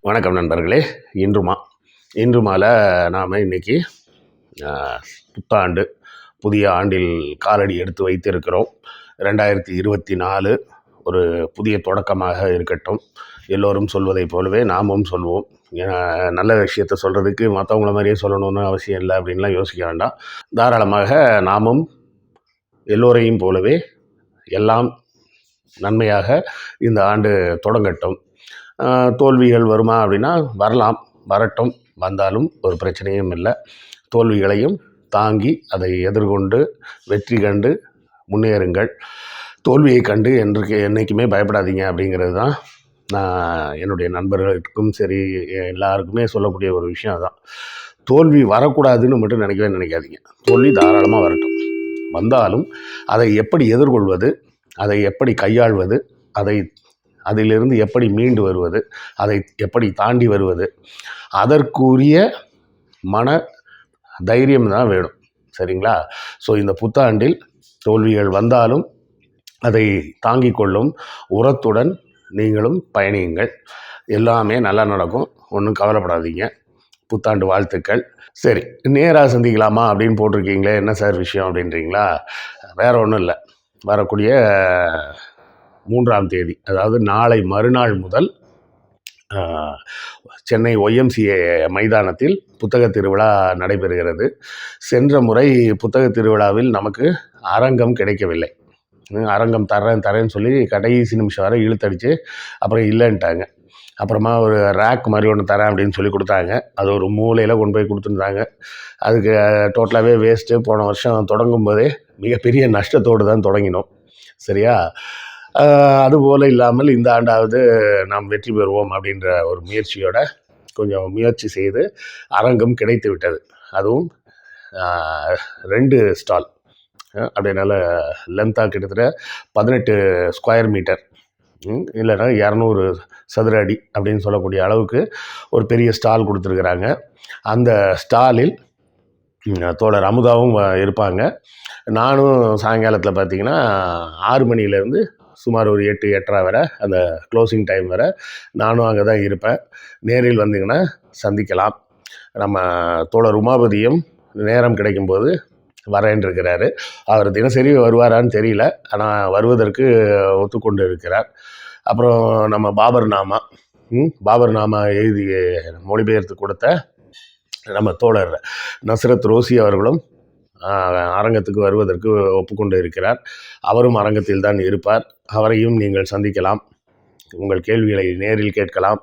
வணக்கம் நண்பர்களே. இன்றுமால நாம் இன்றைக்கி புத்தாண்டு புதிய ஆண்டில் காலடி எடுத்து வைத்திருக்கிறோம். 2024 ஒரு புதிய தொடக்கமாக இருக்கட்டும். எல்லோரும் சொல்வதைப் போலவே நாமும் சொல்வோம். நல்ல விஷயத்தை சொல்கிறதுக்கு மற்றவங்கள மாதிரியே சொல்லணும்னு அவசியம் இல்லை அப்படின்லாம் யோசிக்க வேண்டாம். தாராளமாக நாமும் எல்லோரையும் போலவே எல்லாம் நன்மையாக இந்த ஆண்டு தொடங்கட்டும். தோல்விகள் வருமா அப்படின்னா வரட்டும். வந்தாலும் ஒரு பிரச்சனையும் இல்லை. தோல்விகளையும் தாங்கி அதை எதிர்கொண்டு வெற்றி கண்டு முன்னேறுங்கள். தோல்வியை கண்டு என்றைக்குமே பயப்படாதீங்க அப்படிங்கிறது தான் நான் என்னுடைய நண்பர்களுக்கும் சரி எல்லாருக்குமே சொல்லக்கூடிய ஒரு விஷயம். அதுதான், தோல்வி வரக்கூடாதுன்னு மட்டும் நினைக்காதீங்க. தோல்வி தாராளமாக வரட்டும். வந்தாலும் அதை எப்படி எதிர்கொள்வது, அதை எப்படி கையாள்வது, அதிலிருந்து எப்படி மீண்டு வருவது, அதை எப்படி தாண்டி வருவது, அதற்குரிய மன தைரியம் தான் வேணும். சரிங்களா? ஸோ இந்த புத்தாண்டில் தோல்விகள் வந்தாலும் அதை தாங்கிக் கொள்ளும் உரத்துடன் நீங்களும் பயணியுங்கள். எல்லாமே நல்லா நடக்கும். ஒன்றும் கவலைப்படாதீங்க. புத்தாண்டு வாழ்த்துக்கள். சரி, நேராக சந்திக்கலாமா அப்படின்னு போட்டிருக்கீங்களே, என்ன சார் விஷயம் அப்படின்றீங்களா? வேற ஒன்றும் இல்லை. வரக்கூடிய 3ஆம் தேதி, அதாவது நாளை மறுநாள் முதல் சென்னை YMCA மைதானத்தில் புத்தக திருவிழா நடைபெறுகிறது. சென்ற முறை புத்தக திருவிழாவில் நமக்கு அரங்கம் கிடைக்கவில்லை. அரங்கம் தரேன்னு சொல்லி கடைசி நிமிஷம் வரை இழுத்தடிச்சு அப்புறம் இல்லைன்ட்டாங்க. அப்புறமா ஒரு ரேக் மாதிரி ஒன்று தரேன் அப்படின்னு சொல்லி கொடுத்தாங்க. அது ஒரு மூலையில் கொண்டு போய் கொடுத்துருந்தாங்க. அதுக்கு டோட்டலாகவே வேஸ்ட்டு. போன வருஷம் தொடங்கும் போதே மிகப்பெரிய நஷ்டத்தோடு தான் தொடங்கினோம். சரியா? அதுபோல் இல்லாமல் இந்த ஆண்டாவது நாம் வெற்றி பெறுவோம் அப்படின்ற ஒரு கொஞ்சம் முயற்சி செய்து அரங்கம் கிடைத்து விட்டது. அதுவும் 2 ஸ்டால். அப்படின்னால லென்த்தாக கிட்டத்தட்ட 18 ஸ்கொயர் மீட்டர், இல்லைன்னா 200 சதுர அடி அப்படின்னு சொல்லக்கூடிய அளவுக்கு ஒரு பெரிய ஸ்டால் கொடுத்துருக்குறாங்க. அந்த ஸ்டாலில் தோழர் அமுதாவும் இருப்பாங்க. நானும் சாயங்காலத்தில் பார்த்திங்கன்னா 6 மணிலேருந்து சுமார் ஒரு 8-8:30 வரை, அந்த க்ளோசிங் டைம் வரை நானும் அங்கே தான் இருப்பேன். நேரில் வந்தீங்கன்னா சந்திக்கலாம். நம்ம தோழர் உமாபதியும் நேரம் கிடைக்கும்போது வரேன் இருக்கிறாரு. அவர் தினசரி வருவாரான்னு தெரியல, ஆனால் வருவதற்கு ஒத்துக்கொண்டு இருக்கிறார். அப்புறம் நம்ம பாபர் நாமா எழுதி மொழிபெயர்த்து கொடுத்த நம்ம தோழர் நஸ்ரத் ரோசி அவர்களும் அரங்கத்துக்கு வருவதற்கு ஒப்புக்கொண்டு இருக்கிறார். அவரும் அரங்கத்தில் தான் இருப்பார். அவரையும் நீங்கள் சந்திக்கலாம். உங்கள் கேள்விகளை நேரில் கேட்கலாம்.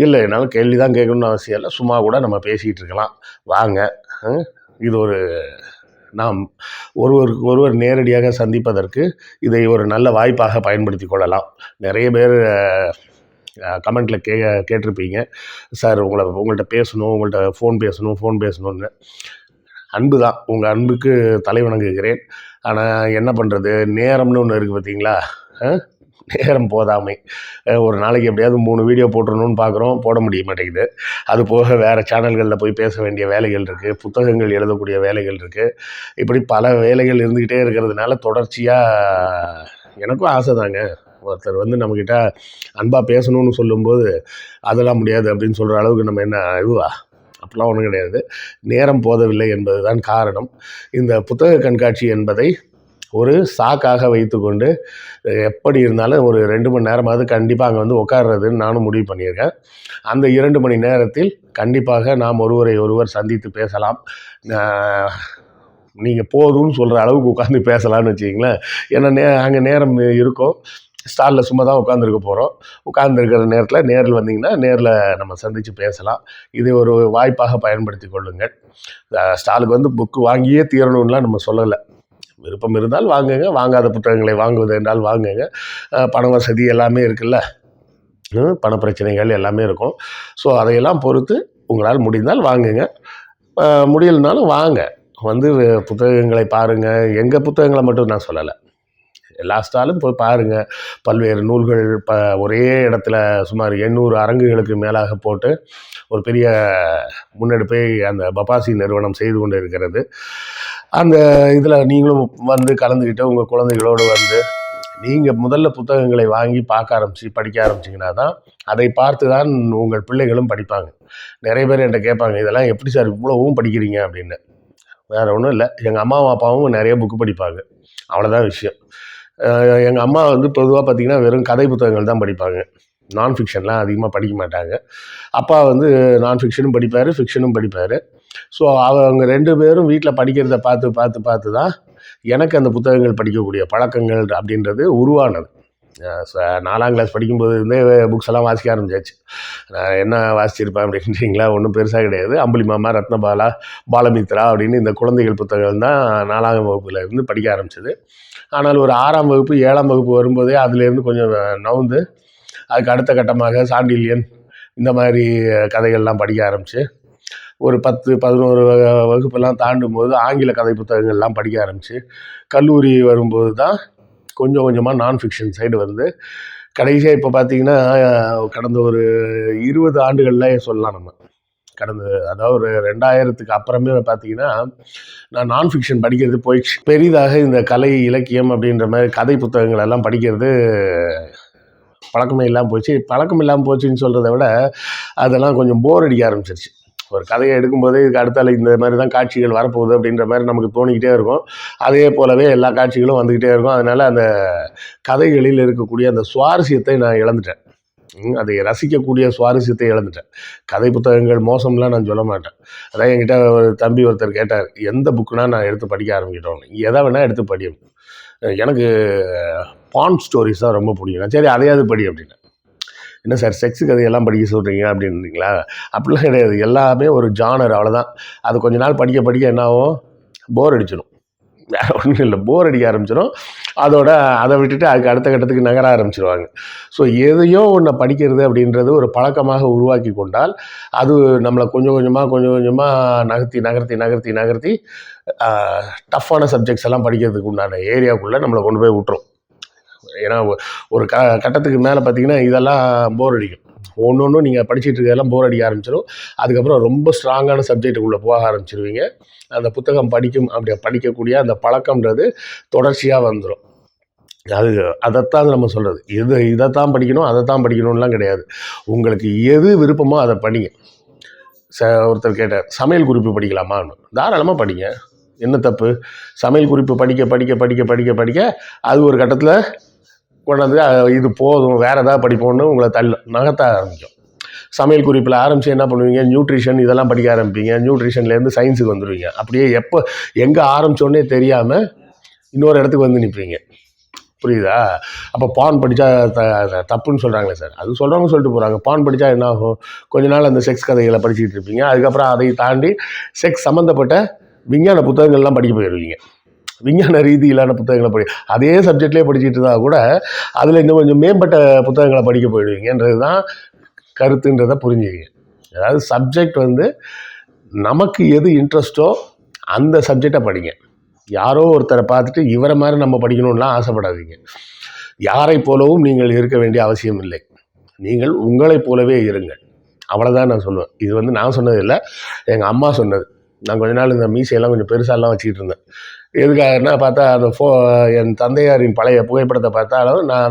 இல்லை என்னாலும் கேள்வி தான் கேட்கணும்னு அவசியம் இல்லை, சும்மா கூட நம்ம பேசிகிட்டு இருக்கலாம். வாங்க. இது நாம் ஒருவர் நேரடியாக சந்திப்பதற்கு இதை ஒரு நல்ல வாய்ப்பாக பயன்படுத்தி கொள்ளலாம். நிறைய பேர் கமெண்ட்டில் கேட்டிருப்பீங்க, சார் உங்கள்கிட்ட பேசணும், உங்கள்கிட்ட ஃபோன் பேசணும்னு. அன்பு தான், உங்கள் அன்புக்கு தலை வணங்குகிறேன். ஆனால் என்ன பண்ணுறது, நேரம்னு ஒன்று இருக்குது பார்த்தீங்களா? நேரம் போதாமை. ஒரு நாளைக்கு எப்படியாவது 3 வீடியோ போட்டுடணும்னு பார்க்குறோம், போட முடிய மாட்டேங்குது. அது போக வேறு சேனல்களில் போய் பேச வேண்டிய வேலைகள் இருக்குது, புத்தகங்கள் எழுதக்கூடிய வேலைகள் இருக்குது. இப்படி பல வேலைகள் இருந்துக்கிட்டே இருக்கிறதுனால தொடர்ச்சியாக எனக்கும் ஆசை தாங்க. ஒருத்தர் நம்மக்கிட்ட அன்பாக பேசணும்னு சொல்லும்போது அதெல்லாம் முடியாது அப்படின்னு சொல்கிற அளவுக்கு நம்ம என்ன இதுவா? அப்படிலாம் ஒன்றும் கிடையாது. நேரம் போதவில்லை என்பது தான் காரணம். இந்த புத்தக கண்காட்சி என்பதை ஒரு சாக்காக வைத்துக்கொண்டு எப்படி இருந்தாலும் ஒரு 2 மணி நேரமாவது கண்டிப்பாக அங்கே உட்கார்றதுன்னு நானும் முடிவு பண்ணியிருக்கேன். அந்த 2 மணி நேரத்தில் கண்டிப்பாக நாம் ஒருவர் சந்தித்து பேசலாம். நீங்கள் போதும்னு சொல்கிற அளவுக்கு உட்காந்து பேசலாம்னு வச்சிங்களேன். ஏன்னா அங்கே நேரம் இருக்கும். ஸ்டாலில் சும்மா தான் உட்காந்துருக்க போகிறோம். உட்காந்துருக்கிற நேரத்தில் நேரில் வந்தீங்கன்னா நேரில் நம்ம சந்தித்து பேசலாம். இதை ஒரு வாய்ப்பாக பயன்படுத்தி கொள்ளுங்கள். ஸ்டாலுக்கு புக்கு வாங்கியே தீரணும்லாம் நம்ம சொல்லலை. விருப்பம் இருந்தால் வாங்குங்க, வாங்காத புத்தகங்களை வாங்குவது என்றால் வாங்குங்க. பண வசதி எல்லாமே இருக்குல்ல, பண பிரச்சனைகள் எல்லாமே இருக்கும். ஸோ அதையெல்லாம் பொறுத்து உங்களால் முடிந்தால் வாங்குங்க, முடியலைனாலும் வாங்க. புத்தகங்களை பாருங்கள். எங்கள் புத்தகங்களை மட்டும் நான் சொல்லலை, எல்லா ஸ்டாலும் போய் பாருங்கள். பல்வேறு நூல்கள் ஒரே இடத்துல சுமார் 800 அரங்குகளுக்கு மேலாக போட்டு ஒரு பெரிய முன்னெடுப்பை அந்த பபாசி நிறுவனம் செய்து கொண்டு இருக்கிறது. அந்த இதில் நீங்களும் கலந்துக்கிட்டு உங்கள் குழந்தைகளோடு நீங்கள் முதல்ல புத்தகங்களை வாங்கி படிக்க ஆரம்பிச்சிங்கன்னா தான் அதை பார்த்து தான் உங்கள் பிள்ளைகளும் படிப்பாங்க. நிறைய பேர் என்கிட்ட கேட்பாங்க, இதெல்லாம் எப்படி சார் இவ்வளவும் படிக்கிறீங்க அப்படின்னு. வேறு ஒன்றும் இல்லை, எங்கள் அம்மாவும் அப்பாவும் நிறைய புக்கு படிப்பாங்க, அவ்வளோதான் விஷயம். எங்கள் அம்மா வந்து பொதுவாக பார்த்திங்கன்னா வெறும் கதை புத்தகங்கள் தான் படிப்பாங்க, நான் ஃபிக்ஷன்லாம் அதிகமாக படிக்க மாட்டாங்க. அப்பா வந்து நான் ஃபிக்ஷனும் படிப்பார், ஃபிக்ஷனும் படிப்பார். ஸோ அவங்க 2 பேரும் வீட்டில் படிக்கிறத பார்த்து தான் எனக்கு அந்த புத்தகங்கள் படிக்கக்கூடிய பழக்கங்கள் அப்படின்றது உருவானது. 4ஆம் கிளாஸ் படிக்கும்போது இருந்தே புக்ஸ் எல்லாம் வாசிக்க ஆரம்பிச்சாச்சு. நான் என்ன வாசிச்சிருப்பேன் அப்படின்றீங்களா, ஒன்றும் பெருசாக கிடையாது. அம்புலி மாமா, ரத்னபாலா, பாலமித்ரா அப்படின்னு இந்த குழந்தைகள் புத்தகம் தான் 4ஆம் வகுப்பில் இருந்து படிக்க ஆரம்பிச்சது. ஆனால் ஒரு 6ஆம் வகுப்பு 7ஆம் வகுப்பு வரும்போதே அதுலேருந்து கொஞ்சம் நவுந்து அதுக்கு அடுத்த கட்டமாக சாண்டில்யன் இந்த மாதிரி கதைகள்லாம் படிக்க ஆரம்பித்து ஒரு 10, 11 வகுப்பெல்லாம் தாண்டும் போது ஆங்கில கதை புத்தகங்கள்லாம் படிக்க ஆரம்பித்து கல்லூரி வரும்போது தான் கொஞ்சம் கொஞ்சமாக நான் ஃபிக்ஷன் சைடு வந்து கடைசியாக இப்போ பார்த்திங்கன்னா கடந்த ஒரு 20 ஆண்டுகளில் சொல்லலாம் நம்ம. அதாவது ஒரு 2000க்கு அப்புறமே பார்த்திங்கன்னா நான் நான் ஃபிக்ஷன் படிக்கிறது போயிடுச்சு. பெரிதாக இந்த கலை இலக்கியம் அப்படின்ற மாதிரி கதை புத்தகங்கள் எல்லாம் படிக்கிறது பழக்கமே இல்லாமல் போச்சுன்னு சொல்கிறத விட அதெல்லாம் கொஞ்சம் போர் அடிக்க ஆரம்பிச்சிருச்சு. ஒரு கதையை எடுக்கும்போதே இதுக்கு அடுத்தால இந்த மாதிரி தான் காட்சிகள் வரப்போகுது அப்படின்ற மாதிரி நமக்கு தோணிக்கிட்டே இருக்கும். அதே போலவே எல்லா காட்சிகளும் வந்துக்கிட்டே இருக்கும். அதனால் அந்த கதைகளில் இருக்கக்கூடிய அந்த சுவாரஸ்யத்தை நான் இழந்துட்டேன். அதை ரசிக்கக்கூடிய சுவாரஸ்யத்தை இழந்துட்டேன். கதை புத்தகங்கள் மோசம்லாம் நான் சொல்ல மாட்டேன். அதான் என்கிட்ட ஒரு தம்பி ஒருத்தர் கேட்டார், எந்த புக்குனா நான் எடுத்து படிக்க ஆரம்பிக்கிட்டோன்னு. எதை வேணால் எடுத்து படியும், எனக்கு பான் ஸ்டோரிஸ் தான் ரொம்ப பிடிக்கும். சரி அதையாவது படி அப்படின்னு. என்ன சார் செக்ஸு கதையெல்லாம் படிக்க சொல்கிறீங்க அப்படின்றீங்களா? அப்படிலாம் கிடையாது, எல்லாமே ஒரு ஜானர், அவ்வளோதான். அது கொஞ்ச நாள் படிக்க என்ன ஆகும், போர் அடிச்சிடும். வேறு ஒன்றும் இல்லை, போர் அடிக்க ஆரம்பிச்சிடும். அதை விட்டுட்டு அதுக்கு அடுத்த கட்டத்துக்கு நகர ஆரம்பிச்சிருவாங்க. ஸோ எதையோ ஒன்று படிக்கிறது அப்படின்றது ஒரு பழக்கமாக உருவாக்கி கொண்டால் அது நம்மளை கொஞ்சம் கொஞ்சமாக நகர்த்தி டஃப்பான சப்ஜெக்ட்ஸ் எல்லாம் படிக்கிறதுக்கு உண்டான ஏரியாவுக்குள்ளே நம்மளை கொண்டு போய் விட்டுரும். ஏன்னா ஒரு கட்டத்துக்கு மேலே பார்த்திங்கன்னா இதெல்லாம் போர் அடிக்கும். ஒன்று நீங்கள் படிச்சுட்டு இருக்கிறதெல்லாம் போர் அடிக்க ஆரம்பிச்சிடும். அதுக்கப்புறம் ரொம்ப ஸ்ட்ராங்கான சப்ஜெக்டுக்குள்ளே போக ஆரம்பிச்சிருவீங்க. அந்த புத்தகம் படிக்கக்கூடிய அந்த பழக்கம்ன்றது தொடர்ச்சியாக வந்துடும். அதைத்தான் நம்ம சொல்கிறது. இதைத்தான் படிக்கணும் அதைத்தான் படிக்கணும்லாம் கிடையாது. உங்களுக்கு எது விருப்பமோ அதை படிங்க. ஒருத்தர் கேட்டார், சமையல் குறிப்பு படிக்கலாமான்னு. தாராளமாக படிங்க, என்ன தப்பு? சமையல் குறிப்பு படிக்க அது ஒரு கட்டத்தில் கொண்டாந்து இது போதும் வேறு ஏதாவது படிப்போன்னு உங்களை நகர்த்த ஆரம்பிக்கும். சமையல் குறிப்பில் ஆரம்பித்து என்ன பண்ணுவீங்க, நியூட்ரிஷன் இதெல்லாம் படிக்க ஆரம்பிப்பீங்க. நியூட்ரிஷன்லேருந்து சயின்ஸுக்கு வந்துடுவீங்க. அப்படியே எங்கே ஆரம்பித்தோன்னே தெரியாமல் இன்னொரு இடத்துக்கு வந்து நிற்பீங்க. புரியுதா? அப்போ பான் படித்தா தப்புன்னு சொல்கிறாங்களே சார், அது சொல்கிறவங்க சொல்லிட்டு போகிறாங்க. பான் படித்தா என்ன ஆகும், கொஞ்ச நாள் அந்த செக்ஸ் கதைகளை படிச்சுக்கிட்டு இருப்பீங்க. அதுக்கப்புறம் அதை தாண்டி செக்ஸ் சம்மந்தப்பட்ட விஞ்ஞான புத்தகங்கள்லாம் படிக்க போயிடுவீங்க. விஞ்ஞான ரீதியிலான புத்தகங்களை அதே சப்ஜெக்ட்லேயே படிச்சுட்டு இருந்தால் கூட அதில் இன்னும் கொஞ்சம் மேம்பட்ட புத்தகங்களை படிக்க போயிடுவீங்கன்றது தான் கருத்துன்றதை புரிஞ்சுக்கிங்க. அதாவது சப்ஜெக்ட் வந்து நமக்கு எது இன்ட்ரெஸ்ட்டோ அந்த சப்ஜெக்டை படிங்க. யாரோ ஒருத்தரை பார்த்துட்டு இவரை மாதிரி நம்ம படிக்கணும்லாம் ஆசைப்படாதீங்க. யாரை போலவும் நீங்கள் இருக்க வேண்டிய அவசியம் இல்லை. நீங்கள் உங்களைப் போலவே இருங்கள், அவ்வளோதான் நான் சொல்லுவேன். இது வந்து நான் சொன்னது இல்லை, எங்கள் அம்மா சொன்னது. நான் கொஞ்ச நாள் இந்த மீசையெல்லாம் கொஞ்சம் பெருசாலாம் வச்சுக்கிட்டு இருந்தேன். எதுக்காகனா பார்த்தா என் தந்தையாரின் பழைய புகைப்படத்தை பார்த்தாலும் நான்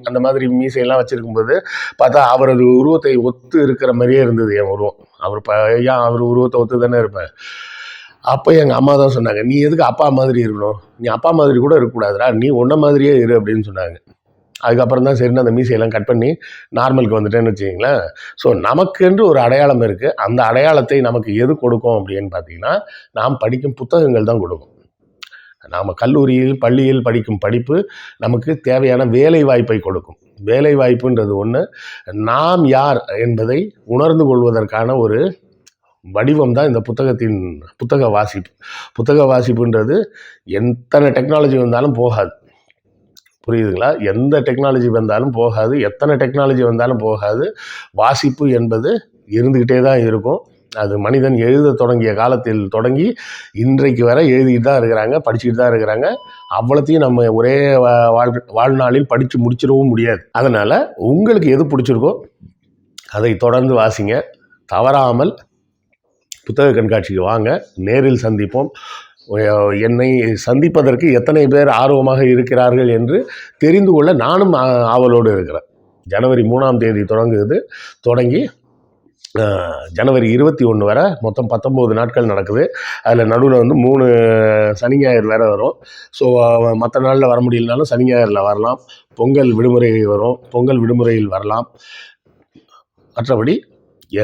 அந்த மாதிரி மீசையெல்லாம் வச்சுருக்கும்போது பார்த்தா அவரது உருவத்தை ஒத்து இருக்கிற மாதிரியே இருந்தது என் உருவம். அவர் உருவத்தை ஒத்து தானே இருப்பேன். அப்போ எங்கள் அம்மா தான் சொன்னாங்க, நீ எதுக்கு அப்பா மாதிரி இருக்கணும், நீ அப்பா மாதிரி கூட இருக்கக்கூடாதுடா, நீ உன்ன மாதிரியே இரு அப்படின்னு சொன்னாங்க. அதுக்கப்புறம் தான் சரின்னு அந்த மீசையெல்லாம் கட் பண்ணி நார்மலுக்கு வந்துட்டேன்னு வச்சுக்கிங்களேன். ஸோ நமக்கென்று ஒரு அடையாளம் இருக்குது. அந்த அடையாளத்தை நமக்கு எது கொடுக்கும் அப்படின்னு பார்த்தீங்கன்னா, நாம் படிக்கும் புத்தகங்கள் தான் கொடுக்கும். நாம் கல்லூரியில் பள்ளியில் படிக்கும் படிப்பு நமக்கு தேவையான வேலை வாய்ப்பை கொடுக்கும். வேலை வாய்ப்புன்றது ஒன்று, நாம் யார் என்பதை உணர்ந்து கொள்வதற்கான ஒரு வடிவம் தான் இந்த புத்தக வாசிப்பு. புத்தக வாசிப்புன்றது எத்தனை டெக்னாலஜி வந்தாலும் போகாது. புரியுதுங்களா? எந்த டெக்னாலஜி வந்தாலும் போகாது, எத்தனை டெக்னாலஜி வந்தாலும் போகாது. வாசிப்பு என்பது இருந்துக்கிட்டே தான் இருக்கும். அது மனிதன் எழுத தொடங்கிய காலத்தில் தொடங்கி இன்றைக்கு வரை எழுதிக்கிட்டு தான் இருக்கிறாங்க, படிச்சுக்கிட்டு தான் இருக்கிறாங்க. அவ்வளோத்தையும் நம்ம ஒரே வாழ்நாளில் படித்து முடிச்சிடவும் முடியாது. அதனால் உங்களுக்கு எது பிடிச்சிருக்கோ அதை தொடர்ந்து வாசிங்க. தவறாமல் புத்தக கண்காட்சிக்கு வாங்க, நேரில் சந்திப்போம். என்னை சந்திப்பதற்கு எத்தனை பேர் ஆர்வமாக இருக்கிறார்கள் என்று தெரிந்து கொள்ள நானும் ஆவலோடு இருக்கிறேன். ஜனவரி 3ஆம் தேதி தொடங்கி ஜனவரி 21 வரை மொத்தம் 19 நாட்கள் நடக்குது. அதில் நடுவில் 3 சனி ஞாயிறு வேறு வரும். ஸோ மற்ற நாளில் வர முடியலனாலும் சனி ஞாயிறில் வரலாம். பொங்கல் விடுமுறை வரும், பொங்கல் விடுமுறையில் வரலாம். மற்றபடி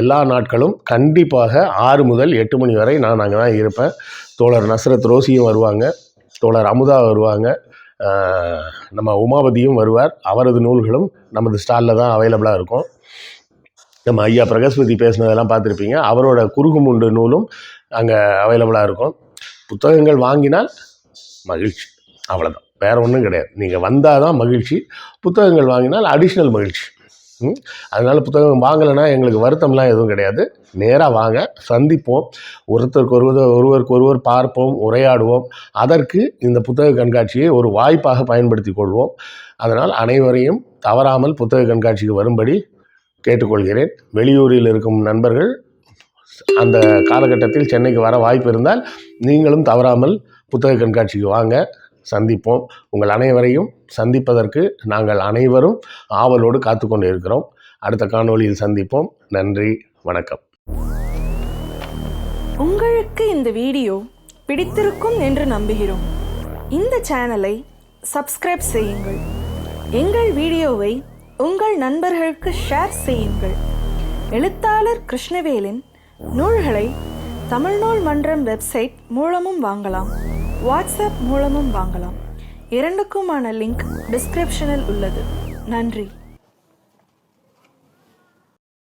எல்லா நாட்களும் கண்டிப்பாக 6 முதல் 8 மணி வரை நான் அங்கே தான் இருப்பேன். தோழர் நஸ்ரத் ரோசியும் வருவாங்க, தோழர் அமுதா வருவாங்க, நம்ம உமாபதியும் வருவார். அவரது நூல்களும் நமது ஸ்டாலில் தான் அவைலபிளாக இருக்கும். நம்ம ஐயா பிரகஸ்பதி பேசினதெல்லாம் பார்த்துருப்பீங்க. அவரோட குறுகுமுண்டு நூலும் அங்கே அவைலபிளாக இருக்கும். புத்தகங்கள் வாங்கினால் மகிழ்ச்சி, அவ்வளோதான், வேறு ஒன்றும் கிடையாது. நீங்கள் வந்தால் தான் மகிழ்ச்சி, புத்தகங்கள் வாங்கினால் அடிஷ்னல் மகிழ்ச்சி. அதனால் புத்தகம் வாங்கலைன்னா எங்களுக்கு வருத்தம்லாம் எதுவும் கிடையாது. நேராக வாங்க, சந்திப்போம், ஒருவருக்கு ஒருவர் பார்ப்போம், உரையாடுவோம். அதற்கு இந்த புத்தக கண்காட்சியை ஒரு வாய்ப்பாக பயன்படுத்தி கொள்வோம். அதனால் அனைவரையும் தவறாமல் புத்தக கண்காட்சிக்கு வரும்படி கேட்டுக்கொள்கிறேன். வெளியூரில் இருக்கும் நண்பர்கள் அந்த காலகட்டத்தில் சென்னைக்கு வர வாய்ப்பு இருந்தால் நீங்களும் தவறாமல் புத்தக கண்காட்சிக்கு வாங்க, சந்திப்போம். உங்கள் அனைவரையும் சந்திப்பதற்கு நாங்கள் அனைவரும் ஆவலோடு காத்து கொண்டு இருக்கிறோம். அடுத்த காணொளியில் சந்திப்போம். நன்றி, வணக்கம். உங்களுக்கு இந்த வீடியோ பிடித்திருக்கும் என்று நம்புகிறோம். இந்த சேனலை சப்ஸ்கிரைப் செய்யுங்கள். எங்கள் வீடியோவை உங்கள் நண்பர்களுக்கு ஷேர் செய்யுங்கள். எழுத்தாளர் கிருஷ்ணவேலின் நூல்களை தமிழ்நூல் மன்றம் வெப்சைட் மூலமும் வாங்கலாம், வாட்ஸ்அப் மூலமும் வாங்கலாம். இரண்டுக்குமான லிங்க் டிஸ்கிரிப்ஷனில் உள்ளது. நன்றி.